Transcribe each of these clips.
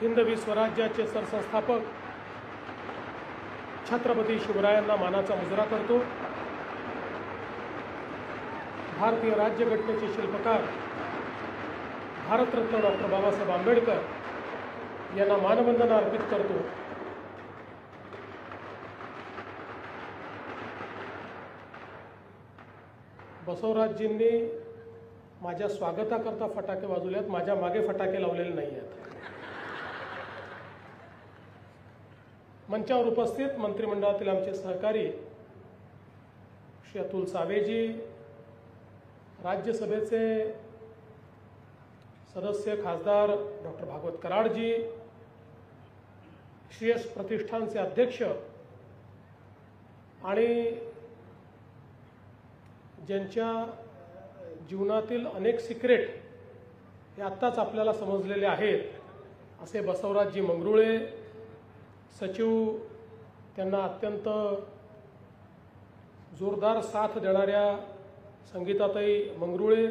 हिंदवी स्वराज्याचे सरसंस्थापक छत्रपती शिवरायांना मानाचा मुजरा करतो। भारतीय राज्यघटनेचे शिल्पकार भारतरत्न डॉक्टर बाबासाहेब आंबेडकर यांना मानवंदना अर्पित करतो। बसवराजजींनी माझ्या स्वागताकरता फटाके वाजवलेत, माझ्या मागे फटाके लावलेले नाही आहेत। मंचावर उपस्थित मंत्रिमंडळातील आमचे सहकारी श्री अतुल सावेजी, राज्यसभेचे सदस्य खासदार डॉक्टर भागवत कराडजी, श्रेयस प्रतिष्ठानचे अध्यक्ष आणि ज्यांच्या जीवनातील अनेक सिक्रेट हे आत्ताच आपल्याला समजलेले आहेत असे बसवराजजी मंगरुळे, सचिव त्यांना अत्यंत जोरदार साथ देणाऱ्या संगीताताई Mangrule,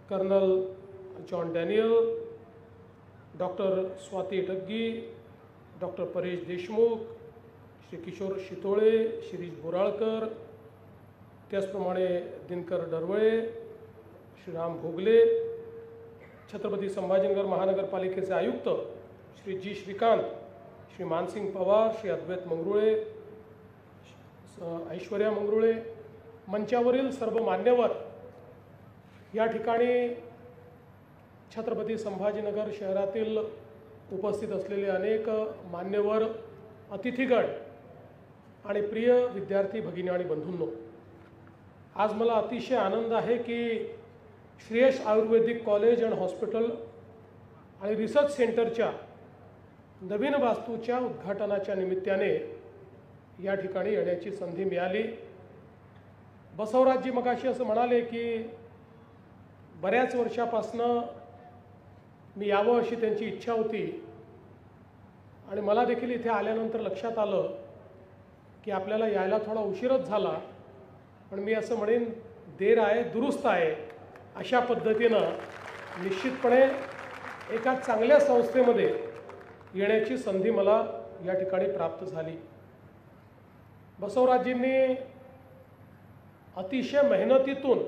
colonel John Daniel, doctor Swati Taggi, doctor Paresh Deshmukh, Shri Kishor Shitole, Shirish Boralkar, त्याचप्रमाणे दिनकर डरवळे, श्रीराम भोगले, छत्रपती संभाजीनगर महानगरपालिकेचे आयुक्त श्री जी श्रीकांत, श्री मानसिंग पवार, श्री अद्वैत मंगरुळे, ऐश्वर्या मंगरुळे, मंचावरील सर्व मान्यवर, या ठिकाणी छत्रपती संभाजीनगर शहरातील उपस्थित असलेले अनेक मान्यवर, अतिथीगण आणि प्रिय विद्यार्थी भगिनी आणि बंधूंनो, आज मला अतिशय आनंद आहे की श्रेयस आयुर्वेदिक कॉलेज अँड हॉस्पिटल आणि रिसर्च सेंटरच्या नवीन वास्तूच्या उद्घाटनाच्या निमित्ताने या ठिकाणी येण्याची संधी मिळाली। बसवराजजी मगाशी असं म्हणाले की बऱ्याच वर्षापासनं मी यावं अशी त्यांची इच्छा होती आणि मला देखील इथे आल्यानंतर लक्षात आलं की आपल्याला यायला थोडा उशीरच झाला, पण मी असं म्हणेन देर आहे दुरुस्त आहे अशा पद्धतीनं निश्चितपणे एका चांगल्या संस्थेमध्ये येण्याची संधी मला या ठिकाणी प्राप्त झाली। बसवराजजींनी अतिशय मेहनतीतून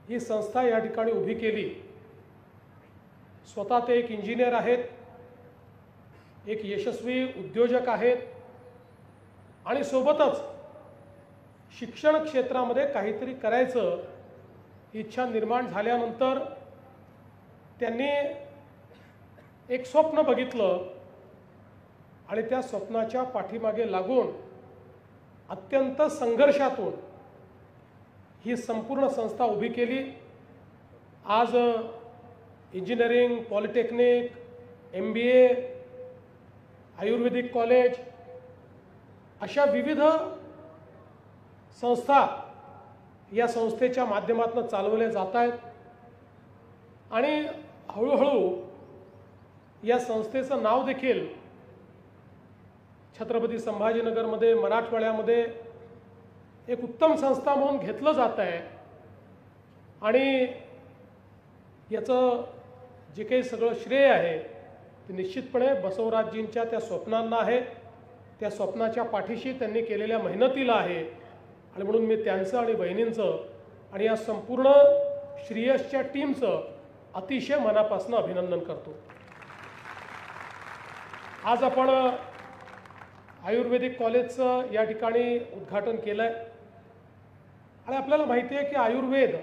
ही संस्था या ठिकाणी उभी केली। स्वतः ते एक इंजिनियर आहेत, एक यशस्वी उद्योजक आहेत आणि सोबतच शिक्षण क्षेत्रामध्ये काहीतरी करायचं इच्छा निर्माण झाल्यानंतर त्यांनी एक स्वप्न बघितलं आणि त्या स्वप्नाच्या पाठीमागे लागून अत्यंत संघर्षातून ही संपूर्ण संस्था उभी केली। आज इंजिनिअरिंग, पॉलिटेक्निक, MBA, आयुर्वेदिक कॉलेज अशा विविध संस्था या संस्थेच्या माध्यमातून चालवल्या जात आहेत आणि हळूहळू या संस्थेचं नाव देखील छत्रपती संभाजीनगरमध्ये, मराठवाड्यामध्ये एक उत्तम संस्था म्हणून घेतलं जात आहे आणि याचं जे काही सगळं श्रेय आहे ते निश्चितपणे बसवराजजींच्या त्या स्वप्नांना आहे, त्या स्वप्नाच्या पाठीशी त्यांनी केलेल्या मेहनतीला आहे आणि म्हणून मी त्यांचं आणि बहिणींचं आणि या संपूर्ण श्रेयसच्या टीमचं अतिशय मनापासून अभिनंदन करतो। आज आपण आयुर्वेदिक कॉलेजचं या ठिकाणी उद्घाटन केलं आहे आणि आपल्याला माहिती आहे की आयुर्वेद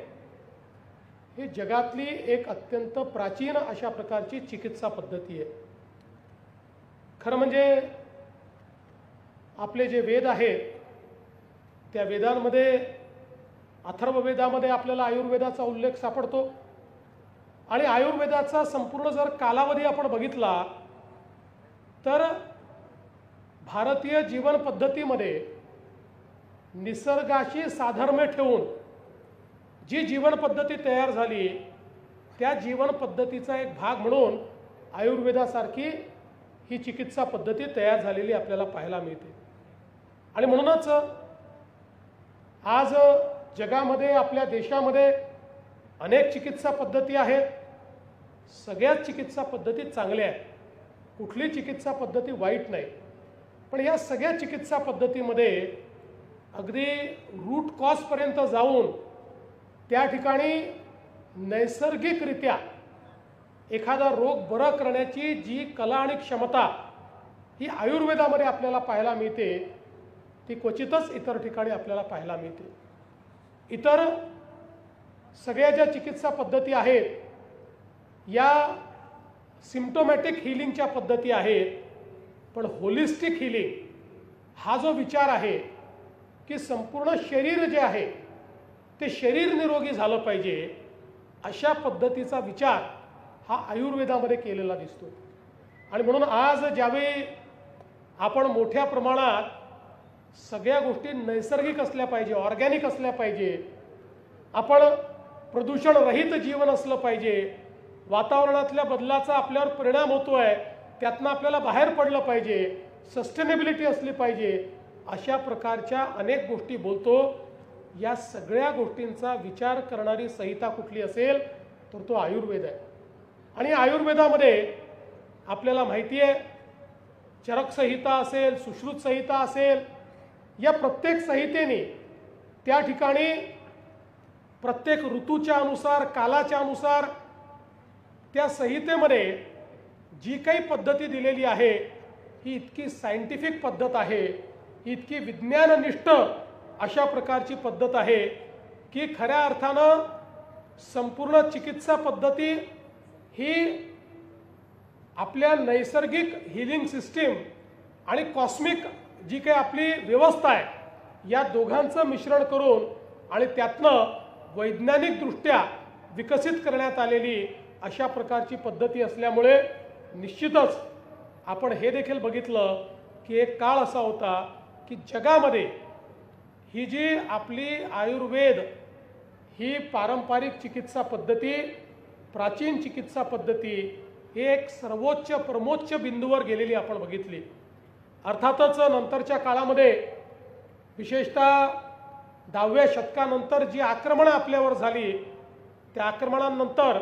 ही जगातली एक अत्यंत प्राचीन अशा प्रकारची चिकित्सा पद्धती आहे। खरं म्हणजे आपले जे वेद आहेत त्या वेदांमध्ये, अथर्ववेदामध्ये आपल्याला आयुर्वेदाचा उल्लेख सापडतो आणि आयुर्वेदाचा संपूर्ण जर कालावधी आपण बघितला तर भारतीय जीवन पद्धतीमध्ये निसर्गाशी साधर्म्य ठेवून जी जीवन पद्धती तयार झाली त्या जीवन पद्धतीचा एक भाग म्हणून आयुर्वेदासारखी ही चिकित्सा पद्धती तयार झालेली आपल्याला पाहायला मिळते। आणि म्हणूनच आज जगामध्ये, आपल्या देशामध्ये अनेक चिकित्सा पद्धती आहेत। सगळ्याच चिकित्सा पद्धती चांगल्या आहेत, कुठली चिकित्सा पद्धती वाईट नाही, पण या सगळ्या चिकित्सा पद्धतीमध्ये अगदी रूट कॉजपर्यंत जाऊन त्या ठिकाणी नैसर्गिकरित्या एखादा रोग बरं करण्याची जी कला आणि क्षमता ही आयुर्वेदामध्ये आपल्याला पाहायला मिळते, ती क्वचितच इतर ठिकाणी आपल्याला पाहायला मिळते. इतर सगळ्या ज्या चिकित्सा पद्धती आहेत या सिम्प्टोमॅटिक हिलिंगच्या पद्धती आहेत, पण होलिस्टिक हिलिंग हा जो विचार आहे की संपूर्ण शरीर जे आहे ते शरीर निरोगी झालं पाहिजे, अशा पद्धतीचा विचार हा आयुर्वेदामध्ये केलेला दिसतो. आणि म्हणून आज ज्यावेळी आपण मोठ्या प्रमाणात सगळ्या गोष्टी नैसर्गिक असल्या पाहिजे, ऑर्गॅनिक असल्या पाहिजे, आपण प्रदूषण रहित जीवन असलं पाहिजे, वातावरणातल्या बदलाचा आपल्यावर परिणाम होतोय त्यातनं आपल्याला बाहेर पडलं पाहिजे, सस्टेनेबिलिटी असली पाहिजे, अशा प्रकारच्या अनेक गोष्टी बोलतो. या सगळ्या गोष्टींचा विचार करणारी संहिता कुठली असेल तर तो आयुर्वेद आहे. आणि आयुर्वेदामध्ये आपल्याला माहिती आहे, चरक संहिता असेल, सुश्रुत संहिता असेल, या प्रत्येक संहितेने त्या ठिकाणी प्रत्येक ऋतूच्या अनुसार, कालाच्या अनुसार त्या संहितेमध्ये जी काही पद्धती दिलेली आहे ही इतकी सायंटिफिक पद्धत आहे, इतकी विज्ञाननिष्ठ अशा प्रकारची पद्धत आहे की खऱ्या अर्थानं संपूर्ण चिकित्सा पद्धती ही आपल्या नैसर्गिक हिलिंग सिस्टीम आणि कॉस्मिक जी काही आपली व्यवस्था आहे या दोघांचं मिश्रण करून आणि त्यातनं वैज्ञानिकदृष्ट्या विकसित करण्यात आलेली अशा प्रकारची पद्धती असल्यामुळे निश्चितच आपण हे देखील बघितलं की एक काळ असा होता की जगामध्ये ही जी आपली आयुर्वेद ही पारंपरिक चिकित्सा पद्धती, प्राचीन चिकित्सा पद्धती ही एक सर्वोच्च परमोच्च बिंदूवर गेलेली आपण बघितली. अर्थातच नंतरच्या काळामध्ये विशेषतः 10व्या शतकानंतर जी आक्रमणं आपल्यावर झाली त्या आक्रमणानंतर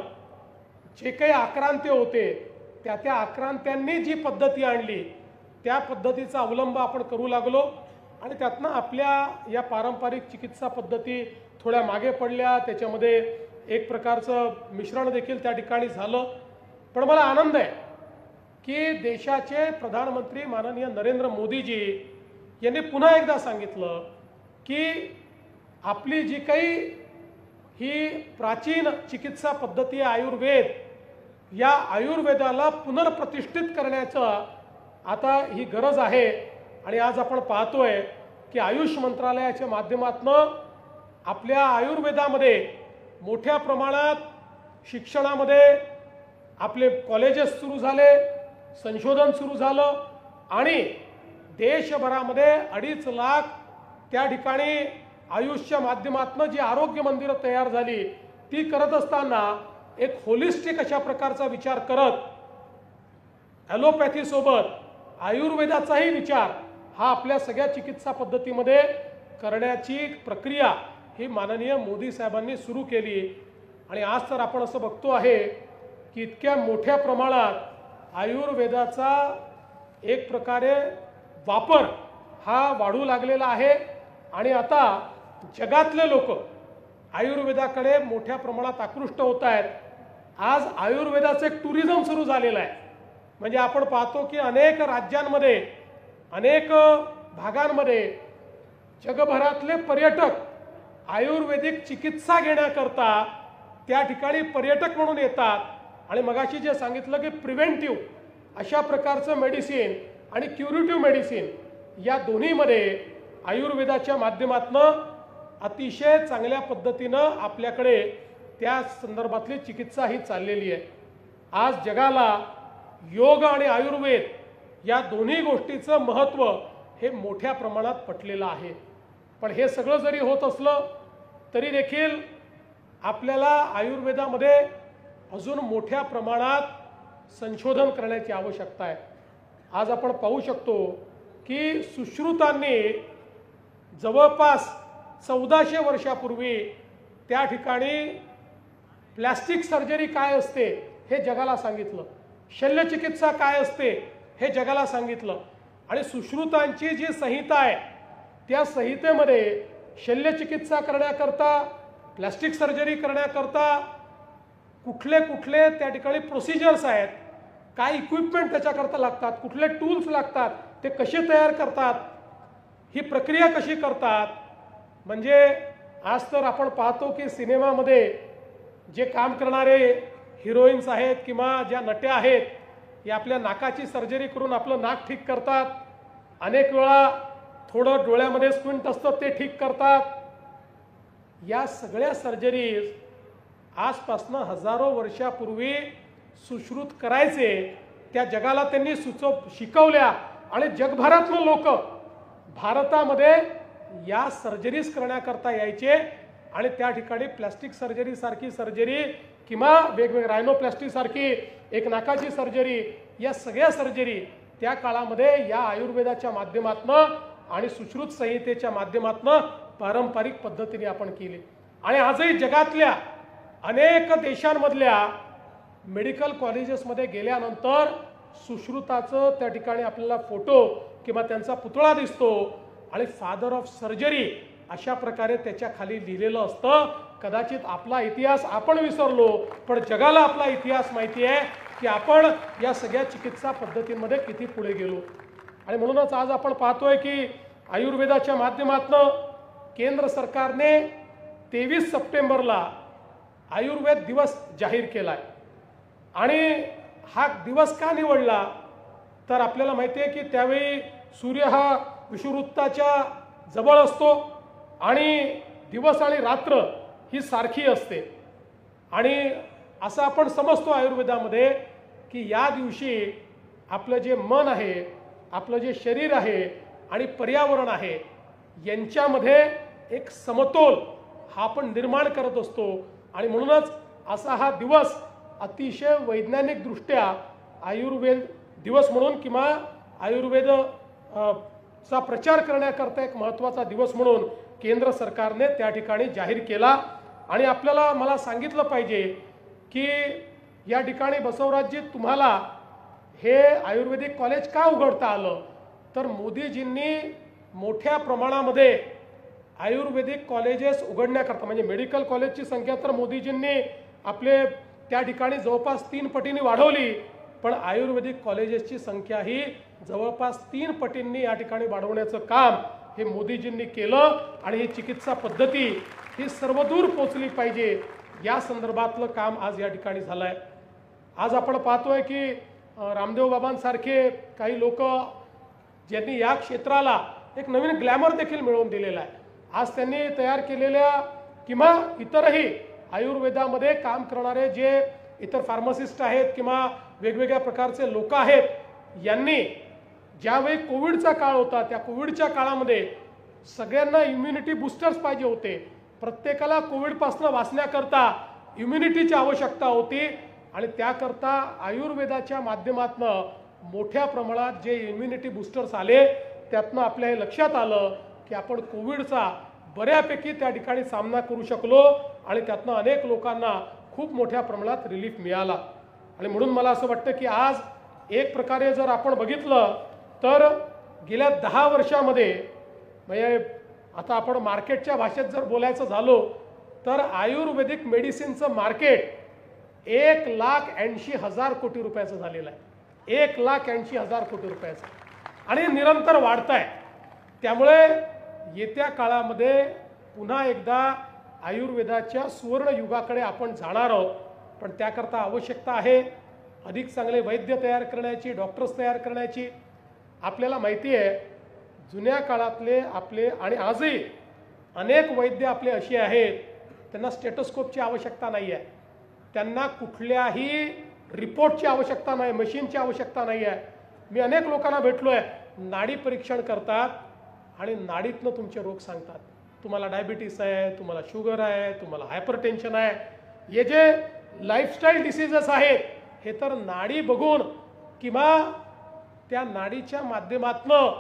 जे काही आक्रांत्य होते त्या आक्रांत्यांनी जी पद्धती आणली त्या पद्धतीचा अवलंब आपण करू लागलो आणि त्यातनं आपल्या या पारंपरिक चिकित्सा पद्धती थोड्या मागे पडल्या, त्याच्यामध्ये एक प्रकारचं मिश्रण देखील त्या ठिकाणी झालं. पण मला आनंद आहे की देशाचे प्रधानमंत्री माननीय नरेंद्र मोदीजी यांनी पुन्हा एकदा सांगितलं की आपली जी काही ही प्राचीन चिकित्सा पद्धती आयुर्वेद, या आयुर्वेदाला पुनर्प्रतिष्ठित करण्याचं आता ही गरज आहे. आणि आज आपण पाहतोय की आयुष मंत्रालयाच्या माध्यमातून आपल्या आयुर्वेदामध्ये मोठ्या प्रमाणात शिक्षणामध्ये आपले कॉलेजेस सुरू झाले, संशोधन सुरू झालं आणि देशभरामध्ये 2.5 लाख त्या ठिकाणी आयुषच्या माध्यमातून जी आरोग्य मंदिरं तयार झाली ती करत असताना एक होलिस्टिक अशा प्रकारचा विचार करत ॲलोपॅथी सोबत आयुर्वेदाचाही विचार हा आपल्या सगळ्या चिकित्सा पद्धतीमध्ये करण्याची प्रक्रिया ही माननीय मोदी साहेबांनी सुरू केली. आणि आज तर आपण असं बघतो आहे की इतक्या मोठ्या प्रमाणात आयुर्वेदाचा एक प्रकारे वापर हा वाढू लागलेला आहे आणि आता जगातले लोक आयुर्वेदाकडे मोठ्या प्रमाणात आकृष्ट होत आहेत. आज आयुर्वेदाचं एक टुरिझम सुरू झालेलं आहे. म्हणजे आपण पाहतो की अनेक राज्यांमध्ये, अनेक भागांमध्ये जगभरातले पर्यटक आयुर्वेदिक चिकित्सा घेण्याकरता त्या ठिकाणी पर्यटक म्हणून येतात. आणि मगाशी जे सांगितलं की प्रिव्हेंटिव्ह अशा प्रकारचं मेडिसिन आणि क्युरेटिव्ह मेडिसिन या दोन्हीमध्ये आयुर्वेदाच्या माध्यमातून अतिशय चांगल्या पद्धतीनं आपल्याकडे त्या संदर्भातली चिकित्सा ही चाललेली आहे. आज जगाला योग आणि आयुर्वेद या दोन्ही गोष्टीचं महत्त्व हे मोठ्या प्रमाणात पटलेलं आहे. पण हे सगळं जरी होत असलं तरी देखील आपल्याला आयुर्वेदामध्ये अजून मोठ्या प्रमाणात संशोधन करण्याची आवश्यकता आहे. आज आपण पाहू शकतो की सुश्रुतांनी जवळपास 1400 वर्षापूर्वी त्या ठिकाणी प्लॅस्टिक सर्जरी काय असते हे जगाला सांगितलं, शल्यचिकित्सा काय असते हे जगाला सांगितलं, आणि सुश्रुतांची जी संहिता आहे त्या संहितेमध्ये शल्यचिकित्सा करण्याकरता, प्लॅस्टिक सर्जरी करण्याकरता कुठले कुठले त्या ठिकाणी प्रोसिजर्स आहेत, काय इक्विपमेंट त्याच्याकरता लागतात, कुठले टूल्स लागतात, ते कसे तयार करतात, ही प्रक्रिया कशी करतात. म्हणजे आज तर आपण पाहतो की सिनेमामध्ये जे काम करणारे हिरोईन्स आहेत किंवा ज्या नट्या आहेत, या आपल्या नाकाची सर्जरी करून आपलं नाक ठीक करतात, अनेक वेळा थोडं डोळ्यामध्ये स्क्विंट असतं ते ठीक करतात. या सगळ्या सर्जरीज आजपासून हजारो वर्षापूर्वी सुश्रुत करायचे, त्या जगाला त्यांनी शिकवल्या, आणि जगभरातले लोक भारतामध्ये या सर्जरीज करण्याकरता यायचे, आणि त्या ठिकाणी प्लॅस्टिक सर्जरी सारखी सर्जरी किंवा वेगवेगळ्या रायनोप्लॅस्टी सारखी एक नाकाची सर्जरी, या सगळ्या सर्जरी त्या काळामध्ये या आयुर्वेदाच्या माध्यमातून आणि सुश्रुत संहितेच्या माध्यमातून पारंपरिक पद्धतीने आपण केली. आणि आजही जगातल्या अनेक देशांमधल्या मेडिकल कॉलेजेसमध्ये गेल्यानंतर सुश्रुताचं त्या ठिकाणी आपल्याला फोटो किंवा त्यांचा पुतळा दिसतो, आणि फादर ऑफ सर्जरी अशा प्रकारे त्याच्या खाली लिहिलेलं असतं. कदाचित आपला इतिहास आपण विसरलो, पण जगाला आपला इतिहास माहिती आहे की आपण या सगळ्या चिकित्सा पद्धतींमध्ये किती पुढे गेलो. आणि म्हणूनच आज आपण पाहतोय की आयुर्वेदाच्या माध्यमातून केंद्र सरकारने 23 सप्टेंबरला आयुर्वेद दिवस जाहीर केला आहे. आणि हा दिवस का निवडला, तर आपल्याला माहिती आहे की त्यावेळी सूर्य हा विषुववृत्ताच्या जवळ असतो, आणि दिवस आणि रात्र ही सारखी असते. आणि असं आपण समजतो आयुर्वेदामध्ये की या दिवशी आपलं जे मन आहे, आपलं जे शरीर आहे आणि पर्यावरण आहे, यांच्यामध्ये एक समतोल हा आपण निर्माण करत असतो. आणि म्हणूनच असा हा दिवस अतिशय वैज्ञानिकदृष्ट्या आयुर्वेद दिवस म्हणून किंवा आयुर्वेद चा प्रचार करण्याकरता एक महत्त्वाचा दिवस म्हणून केंद्र सरकारने त्या ठिकाणी जाहीर केला. आणि आपल्याला मला सांगितलं पाहिजे की या ठिकाणी बसवराजजी तुम्हाला हे आयुर्वेदिक कॉलेज का उघडता आलं, तर मोदीजींनी मोठ्या प्रमाणामध्ये आयुर्वेदिक कॉलेजेस उघडण्याकरता, म्हणजे मेडिकल कॉलेजची संख्या तर मोदीजींनी आपले त्या ठिकाणी जवळपास 3 पटींनी वाढवली, पण आयुर्वेदिक कॉलेजेसची संख्या ही जवळपास 3 पटींनी या ठिकाणी वाढवण्याचं काम हे मोदीजींनी केलं. आणि ही चिकित्सा पद्धती ही सर्वदूर पोचली पाहिजे, या संदर्भातलं काम आज या ठिकाणी झालं आहे. आज आपण पाहतोय की रामदेव बाबांसारखे काही लोक ज्यांनी या क्षेत्राला एक नवीन ग्लॅमर देखील मिळवून दिलेला आहे. आज त्यांनी तयार केलेल्या किंवा इतरही आयुर्वेदामध्ये काम करणारे जे इतर फार्मासिस्ट आहेत किंवा वेगवेगळ्या प्रकारचे लोक आहेत, यांनी ज्यावेळी कोविडचा काळ होता त्या कोविडच्या काळामध्ये सगळ्यांना इम्युनिटी बूस्टर्स पाहिजे होते, प्रत्येकाला कोविडपासून वाचण्याकरता इम्युनिटीची आवश्यकता होती, आणि त्याकरता आयुर्वेदाच्या माध्यमातून मोठ्या प्रमाणात जे इम्युनिटी बूस्टर्स आले, त्यातनं आपल्या हे लक्षात आलं की आपण कोविडचा बऱ्यापैकी त्या ठिकाणी सामना करू शकलो, आणि त्यातनं अनेक लोकांना खूप मोठ्या प्रमाणात रिलीफ मिळाला. आणि म्हणून मला असं वाटतं की आज एक प्रकारे जर आपण बघितलं तर गेल्या 10 वर्षामध्ये, म्हणजे आता आपण मार्केटच्या भाषेत जर बोलायचं झालो तर आयुर्वेदिक मेडिसिनचं मार्केट 1,80,000 कोटी रुपयाचं झालेलं आहे. 1,80,000 कोटी रुपयाचं, आणि निरंतर वाढत आहे. त्यामुळे येत्या काळामध्ये पुन्हा एकदा आयुर्वेदाच्या सुवर्ण युगाकडे आपण जाणार आहोत. पण त्याकरता आवश्यकता आहे अधिक चांगले वैद्य तयार करण्याची, डॉक्टर्स तयार करण्याची. आपल्याला माहिती आहे जुन्या काळातले आपले आणि आजही अनेक वैद्य आपले असे आहेत, त्यांना स्टेटोस्कोपची आवश्यकता नाही आहे, त्यांना कुठल्याही रिपोर्टची आवश्यकता नाही, मशीनची आवश्यकता नाही आहे. मी अनेक लोकांना भेटलो आहे, नाडी परीक्षण करतात आणि नाडीतनं तुमचे रोग सांगतात. तुम्हाला डायबिटीस आहे, तुम्हाला शुगर आहे, तुम्हाला हायपरटेन्शन आहे. हे जे लाईफस्टाईल डिसीजेस आहेत हे तर नाडी बघून किंवा त्या नाडीच्या माध्यमातनं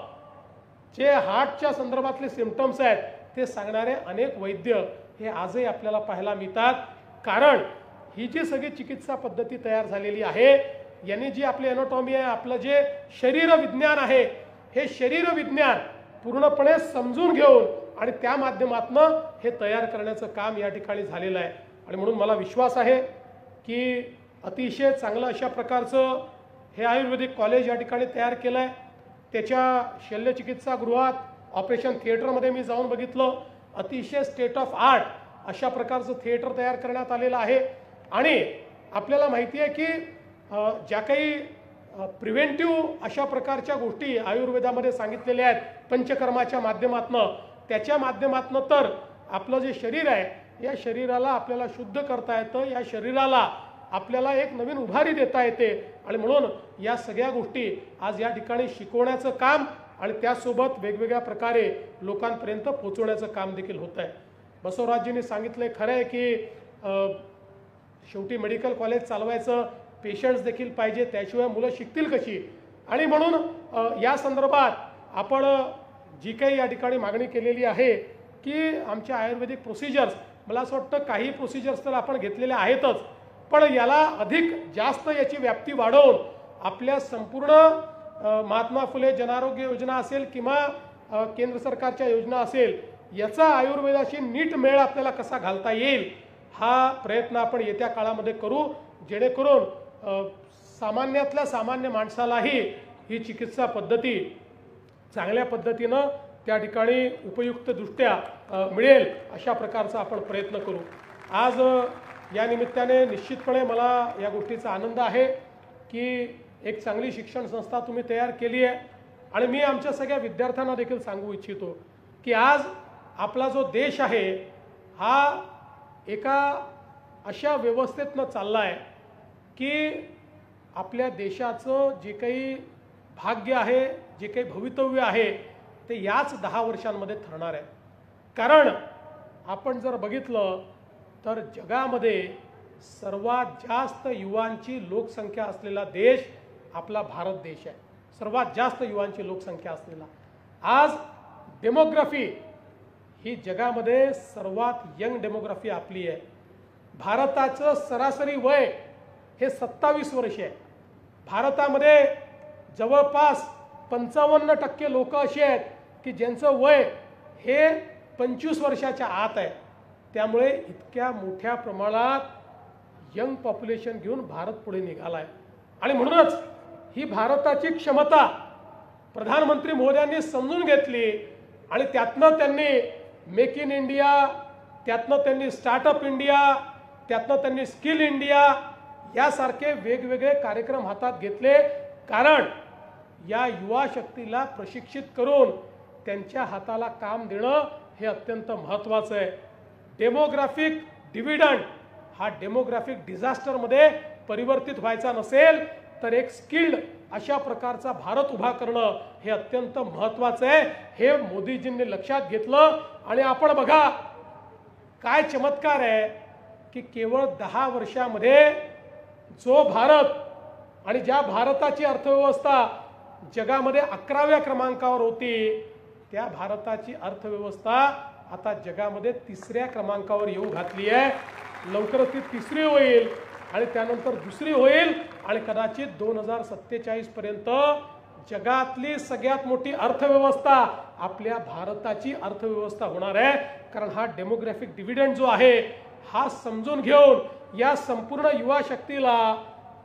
जे हार्टच्या संदर्भातले सिम्पटम्स आहेत ते सांगणारे अनेक वैद्य हे आजही आपल्याला पाहायला मिळतात. कारण ही जी सगळी चिकित्सा पद्धती तयार झालेली आहे, यांनी जी आपली एनाटॉमी आहे, आपलं जे शरीर विज्ञान आहे, हे शरीर विज्ञान पूर्णपणे समजून घेऊन आणि त्या माध्यमातून हे तयार करण्याचं काम या ठिकाणी झालेलं आहे। आणि म्हणून मला विश्वास आहे की अतिशय चांगलं अशा प्रकारचं हे आयुर्वेदिक कॉलेज या ठिकाणी तयार केलं आहे। त्याच्या शल्यचिकित्सागृहात ऑपरेशन थिएटरमध्ये मी जाऊन बघितलं, अतिशय स्टेट ऑफ आर्ट अशा प्रकारचं थिएटर तयार करण्यात आलेलं आहे। आणि आपल्याला माहिती आहे की ज्या काही प्रिव्हेंटिव्ह अशा प्रकारच्या गोष्टी आयुर्वेदामध्ये सांगितलेल्या आहेत पंचकर्माच्या माध्यमातून, त्याच्या माध्यमातून तर आपलं जे शरीर आहे या शरीराला आपल्याला शुद्ध करता येतं, या शरीराला आपल्याला एक नवीन उभारी देता येते। आणि म्हणून या सगळ्या गोष्टी आज या ठिकाणी शिकवण्याचं काम आणि त्यासोबत वेगवेगळ्या प्रकारे लोकांपर्यंत पोहोचवण्याचं काम देखील होत आहे। बसवराजजींनी सांगितलं खरं आहे की शेवटी मेडिकल कॉलेज चालवायचं पेशंट्स देखील पाहिजे, त्याशिवाय मुलं शिकतील कशी। आणि म्हणून या संदर्भात आपण जी काही या ठिकाणी मागणी केलेली आहे की आमच्या आयुर्वेदिक प्रोसिजर्स, मला असं वाटतं काही प्रोसिजर्स तर आपण घेतलेल्या आहेतच, पण याला अधिक जास्त याची व्याप्ती वाढवून आपल्या संपूर्ण महात्मा फुले जनआरोग्य योजना असेल किंवा केंद्र सरकारच्या योजना असेल, याचा आयुर्वेदाशी नीट मेळ आपल्याला कसा घालता येईल हा प्रयत्न आपण येत्या काळामध्ये करू, जेणेकरून सामान्यातल्या सामान्य माणसालाही ही चिकित्सा पद्धती चांगल्या पद्धतीनं त्या ठिकाणी उपयुक्तदृष्ट्या मिळेल अशा प्रकारचा आपण प्रयत्न करू। आज या निमित्ताने निश्चितपणे मला या गोष्टीचा आनंद आहे की एक चांगली शिक्षण संस्था तुम्ही तयार केली आहे। आणि मी आमच्या सगळ्या विद्यार्थ्यांना देखील सांगू इच्छितो की आज आपला जो देश आहे हा एका अशा व्यवस्थेतनं चालला आहे की आपल्या देशाचं जे काही भाग्य आहे, जे काही भवितव्य आहे ते याच 10 वर्षांमध्ये ठरणार आहे। कारण आपण जर बघितलं तर जगामध्ये सर्वात जास्त युवांची लोकसंख्या असलेला देश आपला भारत देश आहे, सर्वात जास्त युवांची लोकसंख्या असलेला। आज डेमोग्राफी ही जगामध्ये सर्वात यंग डेमोग्राफी आपली आहे। भारताचं सरासरी वय हे 27 वर्ष आहे। भारतामध्ये जवळपास 55% लोक असे आहेत की ज्यांचं वय हे 25 वर्षाच्या आत आहे। त्यामुळे इतक्या मोठ्या प्रमाणात यंग पॉप्युलेशन घेऊन भारत पुढे निघाला आहे। आणि म्हणूनच ही भारताची क्षमता प्रधानमंत्री मोदयांनी समजून घेतली आणि त्यातनं त्यांनी मेक इन इंडिया, त्यातनं त्यांनी स्टार्टअप इंडिया, त्यातनं त्यांनी स्किल इंडिया यासारखे वेगवेगळे कार्यक्रम हातात घेतले। कारण या युवा शक्तीला प्रशिक्षित करून त्यांच्या हाताला काम देणं हे अत्यंत महत्त्वाचं आहे। डेमोग्राफिक डिव्हिडंड हा डेमोग्राफिक डिझास्टरमध्ये परिवर्तित व्हायचा नसेल तर एक स्किल्ड अशा प्रकारचा भारत उभा करणं हे अत्यंत महत्त्वाचं आहे। हे मोदीजींनी लक्षात घेतलं आणि आपण बघा काय चमत्कार आहे की केवळ 10 वर्षामध्ये जो भारत आणि ज्या भारताची अर्थव्यवस्था जगामध्ये 11व्या क्रमांकावर होती, त्या भारताची अर्थव्यवस्था आता जगामध्ये 3ऱ्या क्रमांकावर येऊ घातली आहे। लवकरच ती 3री होईल आणि त्यानंतर 2री होईल आणि कदाचित 2047 पर्यंत जगातली सगळ्यात मोठी अर्थव्यवस्था आपल्या भारताची अर्थव्यवस्था होणार आहे। कारण हा डेमोग्राफिक डिव्हिडंड जो आहे हा समजून घेऊन या संपूर्ण युवा शक्तीला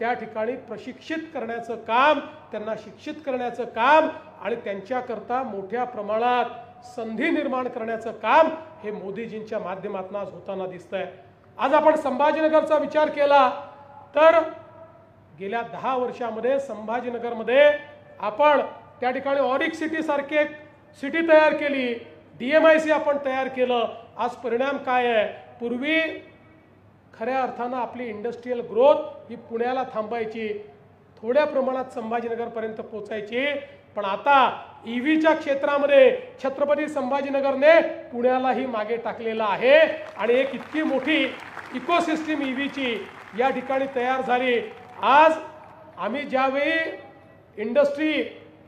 त्या ठिकाणी प्रशिक्षित करण्याचं काम, त्यांना शिक्षित करण्याचं काम आणि त्यांच्याकरता मोठ्या प्रमाणात संधी निर्माण करण्याचं काम हे मोदीजींच्या माध्यमातून आज होताना दिसतंय। आज आपण संभाजीनगरचा विचार केला तर गेल्या 10 वर्षामध्ये संभाजीनगरमध्ये आपण त्या ठिकाणी ऑरिक सिटी सारखी एक सिटी तयार केली, DMIC आपण तयार केलं। आज परिणाम काय आहे? पूर्वी खऱ्या अर्थानं आपली इंडस्ट्रियल ग्रोथ ही पुण्याला थांबायची, थोड्या प्रमाणात संभाजीनगरपर्यंत पोहोचायची, पण आता ईव्हीच्या क्षेत्रामध्ये छत्रपती संभाजीनगरने पुण्यालाही मागे टाकलेला आहे आणि एक इतकी मोठी इकोसिस्टीम ईव्हीची या ठिकाणी तयार झाली। आज आम्ही ज्यावेळी इंडस्ट्री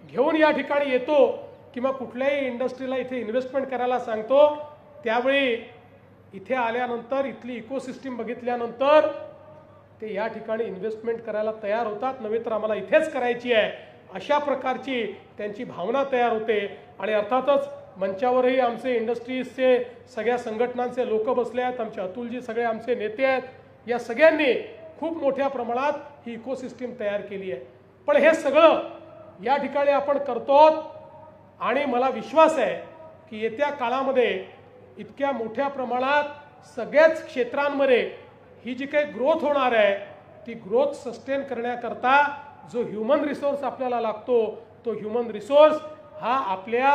घेऊन या ठिकाणी येतो किंवा कुठल्याही इंडस्ट्रीला इथे इन्व्हेस्टमेंट करायला सांगतो, त्यावेळी इथे आल्यानंतर इथली इकोसिस्टीम बघितल्यानंतर ते या ठिकाणी इन्व्हेस्टमेंट करायला तयार होतात, नव्हे तर आम्हाला इथेच करायची आहे अशा प्रकारची त्यांची भावना तयार होते। आणि अर्थातच मंचावरही आमचे इंडस्ट्रीजचे सगळ्या संघटनांचे लोक बसले आहेत, आमचे अतुलजी सगळे आमचे नेते आहेत, या सगळ्यांनी खूप मोठ्या प्रमाणात ही इकोसिस्टीम तयार केली आहे। पण हे सगळं या ठिकाणी आपण करतो आणि मला विश्वास आहे की येत्या काळामध्ये इतक्या मोठ्या प्रमाणात सगळ्याच क्षेत्रांमध्ये ही जी काही ग्रोथ होणार आहे ती ग्रोथ सस्टेन करण्याकरता जो ह्यूमन रिसोर्स आपल्याला लागतो तो ह्यूमन रिसोर्स हा आपल्या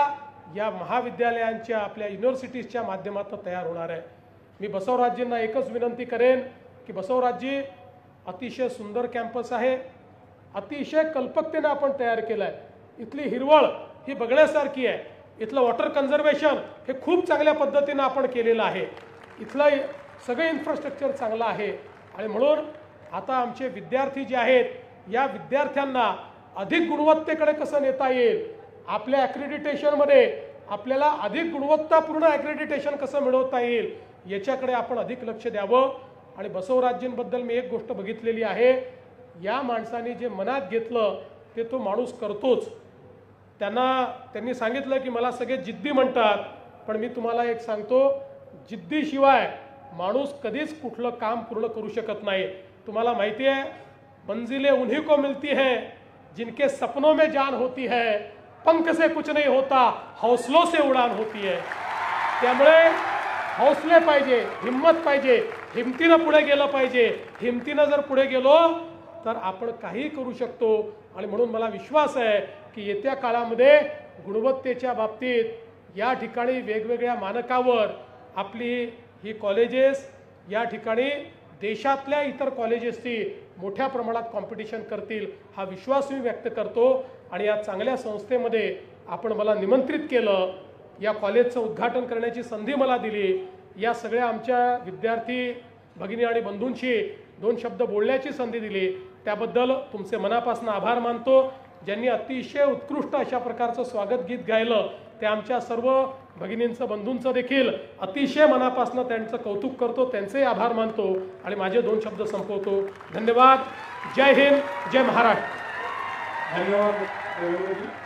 या महाविद्यालयांच्या आपल्या युनिव्हर्सिटीजच्या माध्यमातून तयार होणार आहे। मी बसवराजजींना एकच विनंती करेन की बसवराजजी अतिशय सुंदर कॅम्पस आहे, अतिशय कल्पकतेने आपण तयार केलं आहे, इथली हिरवळ ही बघण्यासारखी आहे, इथलं वॉटर कन्झर्वेशन हे खूप चांगल्या पद्धतीने आपण केलेलं आहे, इथलं सगळं इन्फ्रास्ट्रक्चर चांगलं आहे। आणि म्हणून आता आमचे विद्यार्थी जे आहेत या विद्यार्थ्यांना अधिक गुणवत्तेकडे कसं नेता येईल, आपल्या ॲक्रेडिटेशनमध्ये आपल्याला अधिक गुणवत्तापूर्ण ॲक्रेडिटेशन कसं मिळवता येईल याच्याकडे आपण अधिक लक्ष द्यावं। आणि बसवराजजींबद्दल मी एक गोष्ट बघितलेली आहे, या माणसाने जे मनात घेतलं ते तो माणूस करतोच। त्यांनी सांगितलं की मला सगळे जिद्दी म्हणतात, पण मी तुम्हाला एक सांगतो, जिद्दीशिवाय माणूस कधीच कुठलं काम पूर्ण करू शकत नाही। तुम्हाला माहिती आहे, मंजिलें उन्हीं को मिलती हैं जिनके सपनों में जान होती है, पंख से कुछ नहीं होता हौसलों से उड़ान होती है। त्यामुळे हौसले पाहिजे, हिम्मत पाहिजे, हिमतीनं पुढे गेलं पाहिजे। हिमतीनं जर पुढे गेलो तर आपण काही करू शकतो। आणि म्हणून मला विश्वास आहे की येत्या काळामध्ये गुणवत्तेच्या बाबतीत या ठिकाणी वेगवेगळ्या मानकावर आपली ही कॉलेजेस या ठिकाणी देशातल्या इतर कॉलेजेसची मोठ्या प्रमाणात कॉम्पिटिशन करतील हा विश्वास मी व्यक्त करतो। आणि या चांगल्या संस्थेमध्ये आपण मला निमंत्रित केलं, या कॉलेजचं उद्घाटन करण्याची संधी मला दिली, या सगळ्या आमच्या विद्यार्थी भगिनी आणि बंधूंशी 2 शब्द बोलण्याची संधी दिली, त्याबद्दल तुमचे मनापासून आभार मानतो। ज्यांनी अतिशय उत्कृष्ट अशा प्रकारचं स्वागत गीत गायलं ते आमच्या सर्व भगिनींचं बंधूंचं देखील अतिशय मनापासून त्यांचं कौतुक करतो, त्यांचेही आभार मानतो आणि माझे 2 शब्द संपवतो। धन्यवाद। जय हिंद, जय महाराष्ट्र। धन्यवाद।